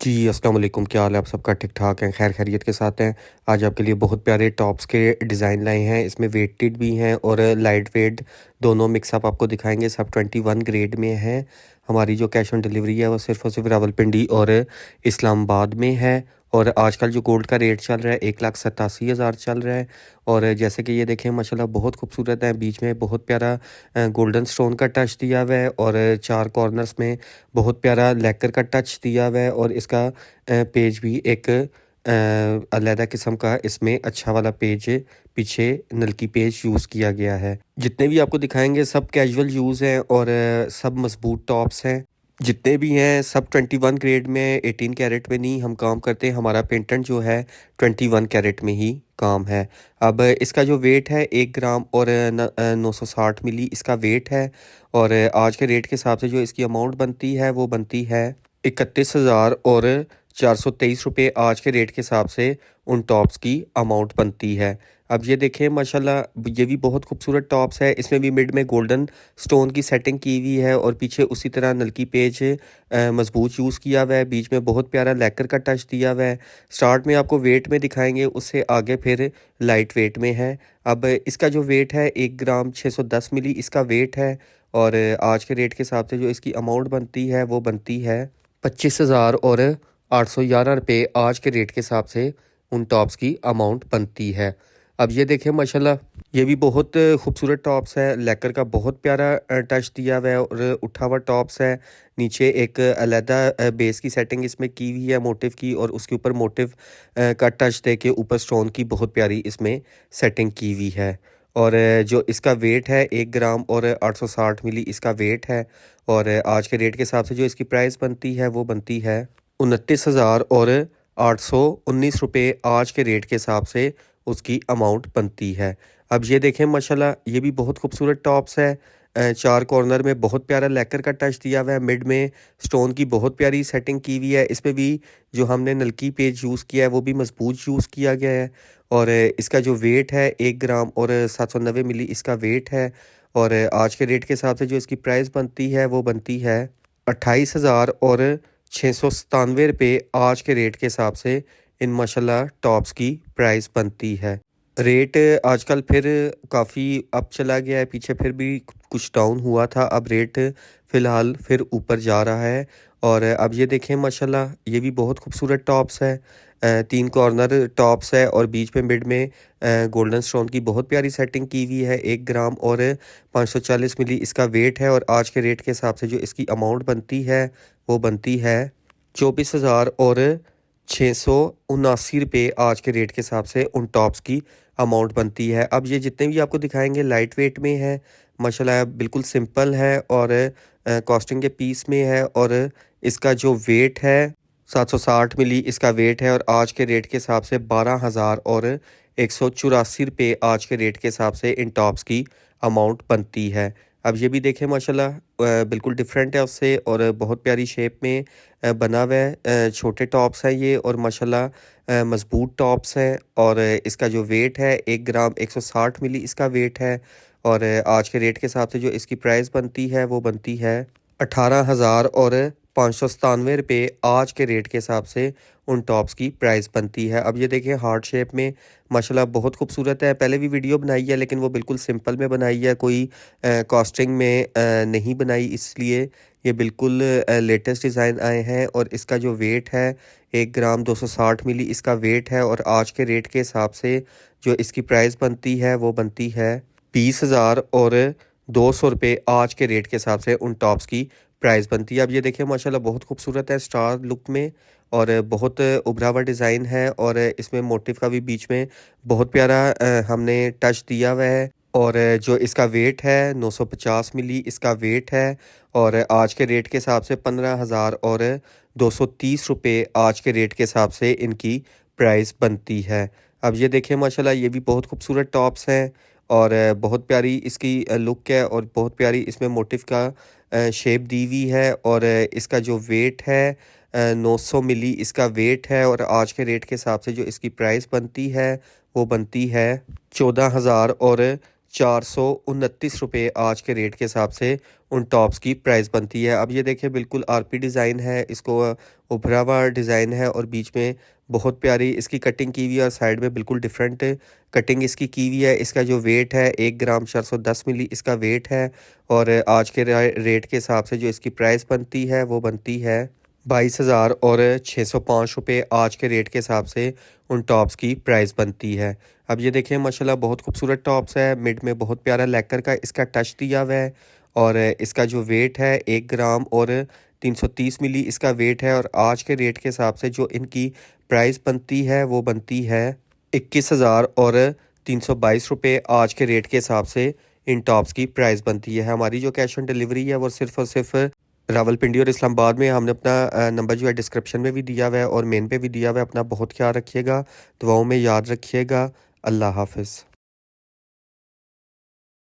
जी, अस्सलाम वालेकुम। क्या हाल है आप सबका? ठीक-ठाक हैं, खैर खैरियत के साथ हैं। आज आपके लिए बहुत प्यारे टॉप्स के डिज़ाइन लाए हैं। इसमें वेटेड भी हैं और लाइट वेट दोनों मिक्स अप आपको दिखाएँगे। सब 21 ग्रेड में हैं। हमारी जो कैश ऑन डिलीवरी है वो सिर्फ़ और सिर्फ़ रावलपिंडी और इस्लामाबाद में है। और आजकल जो गोल्ड का रेट चल रहा है 1,87,000 चल रहा है। और जैसे कि ये देखें माशाल्लाह बहुत खूबसूरत है। बीच में बहुत प्यारा गोल्डन स्टोन का टच दिया हुआ है और 4 कॉर्नर्स में बहुत प्यारा लेकर का टच दिया हुआ है। और इसका पेज भी एक अलहदा किस्म का इसमें अच्छा वाला पेज पीछे नलकी पेज यूज़ किया गया है। जितने भी आपको दिखाएँगे सब कैजुअल यूज़ हैं और सब मज़बूत टॉप्स हैं। जितने भी हैं सब 21 ग्रेड में, 18 कैरेट में नहीं हम काम करते। हमारा पेटेंट जो है 21 कैरेट में ही काम है। अब इसका जो वेट है 1 ग्राम और 960 मिली इसका वेट है। और आज के रेट के हिसाब से जो इसकी अमाउंट बनती है वो बनती है 31,000 और 423 रुपये आज के रेट के हिसाब से उन टॉप्स की अमाउंट बनती है। अब ये देखें माशाल्लाह ये भी बहुत खूबसूरत टॉप्स है। इसमें भी मिड में गोल्डन स्टोन की सेटिंग की हुई है और पीछे उसी तरह नलकी पेज मजबूत यूज़ किया हुआ है। बीच में बहुत प्यारा लेकर का टच दिया हुआ है। स्टार्ट में आपको वेट में दिखाएंगे, उससे आगे फिर लाइट वेट में है। अब इसका जो वेट है 1 ग्राम 610 मिली इसका वेट है। और आज के रेट के हिसाब से जो इसकी अमाउंट बनती है वो बनती है 25,000 और 811 रुपये आज के रेट के हिसाब से उन टॉप्स की अमाउंट बनती है। अब ये देखें माशाल्लाह ये भी बहुत खूबसूरत टॉप्स है। लेकर का बहुत प्यारा टच दिया हुआ है और उठा हुआ टॉप्स है। नीचे एक अलहदा बेस की सेटिंग इसमें की हुई है मोटिव की, और उसके ऊपर मोटिव का टच दे के ऊपर स्टोन की बहुत प्यारी इसमें सेटिंग की हुई है। और जो इसका वेट है 1 ग्राम और 860 मिली इसका वेट है। और आज के रेट के हिसाब से जो इसकी प्राइस बनती है वो बनती है 29,000 और 819 रुपये आज के रेट के हिसाब से उसकी अमाउंट बनती है। अब ये देखें माशाल्लाह ये भी बहुत खूबसूरत टॉप्स है। 4 कॉर्नर में बहुत प्यारा लेकर का टच दिया हुआ है। मिड में स्टोन की बहुत प्यारी सेटिंग की हुई है। इसमें भी जो हमने नलकी पेज यूज़ किया है वो भी मजबूत यूज़ किया गया है। और इसका जो वेट है 1 ग्राम और 790 मिली इसका वेट है। और आज के रेट के हिसाब से जो इसकी प्राइस बनती है वो बनती है 28,000 और 697 रुपये आज के रेट के हिसाब से इन माशाल्लाह टॉप्स की प्राइस बनती है। रेट आजकल फिर काफ़ी अप चला गया है, पीछे फिर भी कुछ डाउन हुआ था। अब रेट फ़िलहाल फिर ऊपर जा रहा है। और अब ये देखें माशाल्लाह ये भी बहुत खूबसूरत टॉप्स है। 3 कॉर्नर टॉप्स है और बीच में मिड में गोल्डन स्टोन की बहुत प्यारी सेटिंग की हुई है। 1 ग्राम और 540 मिली इसका वेट है। और आज के रेट के हिसाब से जो इसकी अमाउंट बनती है वो बनती है 24,000 और 679 रुपये आज के रेट के हिसाब से उन टॉप्स की अमाउंट बनती है। अब ये जितने भी आपको दिखाएंगे लाइट वेट में है माशाल्लाह, बिल्कुल सिंपल है और कॉस्टिंग के पीस में है। और इसका जो वेट है 760 मिली इसका वेट है। और आज के रेट के हिसाब से 12,000 और 184 रुपये आज के रेट के हिसाब से इन टॉप्स की अमाउंट बनती है। अब ये भी देखें माशाल्लाह बिल्कुल डिफरेंट है उससे और बहुत प्यारी शेप में बना हुआ है। छोटे टॉप्स हैं ये और माशाल्लाह मजबूत टॉप्स हैं। और इसका जो वेट है 1 ग्राम 160 मिली इसका वेट है। और आज के रेट के हिसाब से जो इसकी प्राइस बनती है वो बनती है 18,000 और 597 रुपये आज के रेट के हिसाब से उन टॉप्स की प्राइस बनती है। अब ये देखिए हार्ट शेप में माशाल्लाह बहुत खूबसूरत है। पहले भी वीडियो बनाई है लेकिन वो बिल्कुल सिंपल में बनाई है, कोई कॉस्टिंग में नहीं बनाई, इसलिए ये बिल्कुल लेटेस्ट डिज़ाइन आए हैं। और इसका जो वेट है 1 ग्राम 260 मिली इसका वेट है। और आज के रेट के हिसाब से जो इसकी प्राइस बनती है वो बनती है 20,000 और 200 रुपये आज के रेट के हिसाब से उन टॉप्स की प्राइस बनती है। अब ये देखिए माशाल्लाह बहुत खूबसूरत है स्टार लुक में और बहुत उभरा हुआ डिज़ाइन है। और इसमें मोटिव का भी बीच में बहुत प्यारा हमने टच दिया हुआ है। और जो इसका वेट है 950 मिली इसका वेट है। और आज के रेट के हिसाब से 15,000 और 230 रुपये आज के रेट के हिसाब से इनकी प्राइस बनती है। अब ये देखें माशाल्लाह ये भी बहुत खूबसूरत टॉप्स हैं और बहुत प्यारी इसकी लुक है और बहुत प्यारी इसमें मोटिव का शेप दी हुई है। और इसका जो वेट है 900 मिली इसका वेट है। और आज के रेट के हिसाब से जो इसकी प्राइस बनती है वो बनती है 14,000 और 429 रुपये आज के रेट के हिसाब से उन टॉप्स की प्राइस बनती है। अब ये देखिए बिल्कुल आरपी डिज़ाइन है, इसको उभरा हुआ डिज़ाइन है और बीच में बहुत प्यारी इसकी कटिंग की हुई है और साइड में बिल्कुल डिफरेंट कटिंग इसकी की हुई है। इसका जो वेट है 1 ग्राम 410 मिली इसका वेट है और आज के रेट के हिसाब से जो इसकी प्राइस बनती है वो बनती है 22,000 और 605 रुपये आज के रेट के हिसाब से उन टॉप्स की प्राइस बनती है। अब ये देखिए माशाल्लाह बहुत खूबसूरत टॉप्स है, मिड में बहुत प्यारा लेकर का इसका टच दिया हुआ है और इसका जो वेट है 1 ग्राम और 330 मिली इसका वेट है और आज के रेट के हिसाब से जो इनकी प्राइस बनती है वो बनती है 21,000 और 322 रुपये आज के रेट के हिसाब से इन टॉप्स की प्राइस बनती है। हमारी जो कैश ऑन डिलीवरी है वो सिर्फ़ और सिर्फ रावलपिंडी और इस्लामाबाद में। हमने अपना नंबर जो है डिस्क्रिप्शन में भी दिया हुआ है और मेन पे भी दिया हुआ है। अपना बहुत ख्याल रखिएगा, दुआओं में याद रखिएगा। अल्लाह हाफ़िज़।